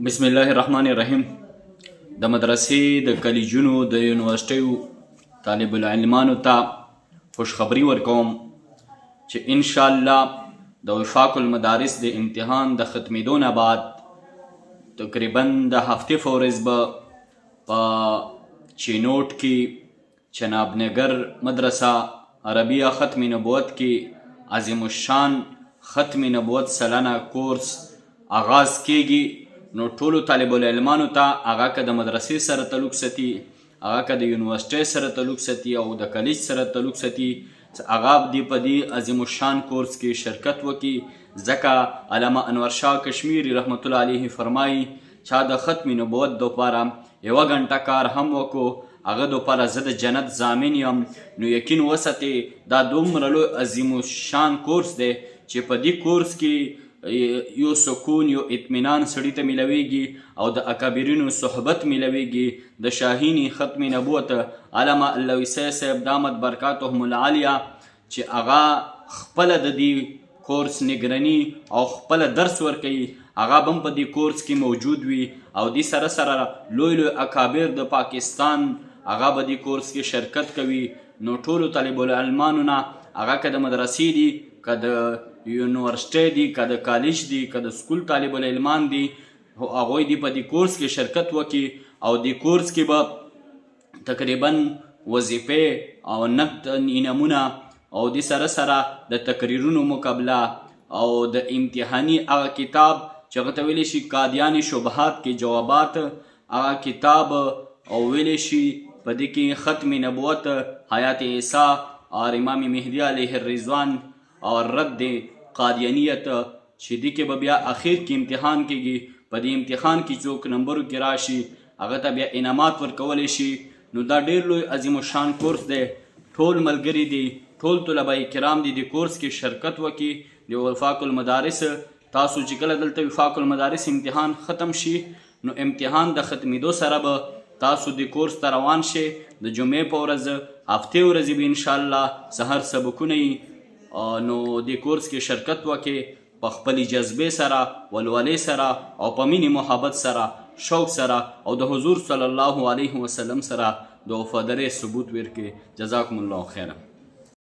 بسم الله الرحمن الرحیم. د مدرسې د کلیجونو د یونیورسټیو طالب العلمانو ته خوشخبری ورکوم چې ان شاء الله د وفاق المدارس د امتحان د ختمېدو نه بعد تقریبا د هفتې په ورځ به په چینوټ کې چناب نگر مدرسه عربیه ختم نبوت کې عظیم الشان ختم نبوت سلنه کورس آغاز کېږي. نو ټولو طالب العلمانو ته هغه که د مدرسې سره تعلق ساتي، هغه که د یونیورسټۍ سره تعلق ساتي او د کلیج سره تعلق ساتي، هغه په دې عظیم الشان کورس کې شرکت وکړي. ځکه علامه انور شاه کشمیری رحمت الله علیه فرمایي چا د ختم نبوت دپاره 1 غنټه کار هم وکړو هغه دپاره زه د جنت ضامن یم. نو یقین وساتئ دا دومره لوی عظیم الشان کورس دی چې په دې کورس کې یو سکون یو اطمینان سړي ته میلویږي او د اکابرینو صحبت میلویږي. د شاهینی ختم نبوت علامه اللویسی صاحب دامت برکاتهم العالیه چې هغه خپله د دې کورس نگرانی او خپله درس ورکوي، هغه به هم په دې کورس کې موجود وي او دې سره سره لوی لوی اکابر د پاکستان هغه به دې کورس کې شرکت کوي. نو ټولو طالب العلمانو نه هغه که د مدرسې دي، که د یونیورسټۍ دي، که د کالج دي، که د سکول طالب العلمان دي، هغوی دې په دې کورس کې شرکت وکړي او دې کورس کې به تقریبا وظیفې او نقد انعامونه او دې سره سره د تقریرونو مقابله او د امتحاني هغه کتاب چې هغه ته ویلی شي قادیان شبهات کې جوابات، هغه کتاب او ویلی شي په دې کې ختم نبوت حیات عیسی اور امام مهدی علیه الرضوان اور رد قادیانیت چې دې کې به بیا اخر کې امتحان کېږي. په دې امتحان کې څوک نمبرو کې راشي هغه ته بیا انعامات ورکولی شي. نو دا ډېر لوی عظیم الشان کورس دی. ټول ملګري دي، ټول طلبه کرام دي د کورس کې شرکت وکړي. د وفاق المدارس تاسو چې کله دلته وفاق المدارس امتحان ختم شي نو امتحان د ختمېدو سره به تاسو د کورس ته روان شئ. د جمعې په ورځ هفتې ورځې به انشاءالله سهار سبقونه وي. نو د کورس کې شرکت وکړي په خپلې جذبې سره، ولولې سره او په مینې محبت سره، شوق سره او د حضور صلی الله علیه وسلم سره د وفادارۍ ثبوت ورکړي. جزاکم الله خیرا.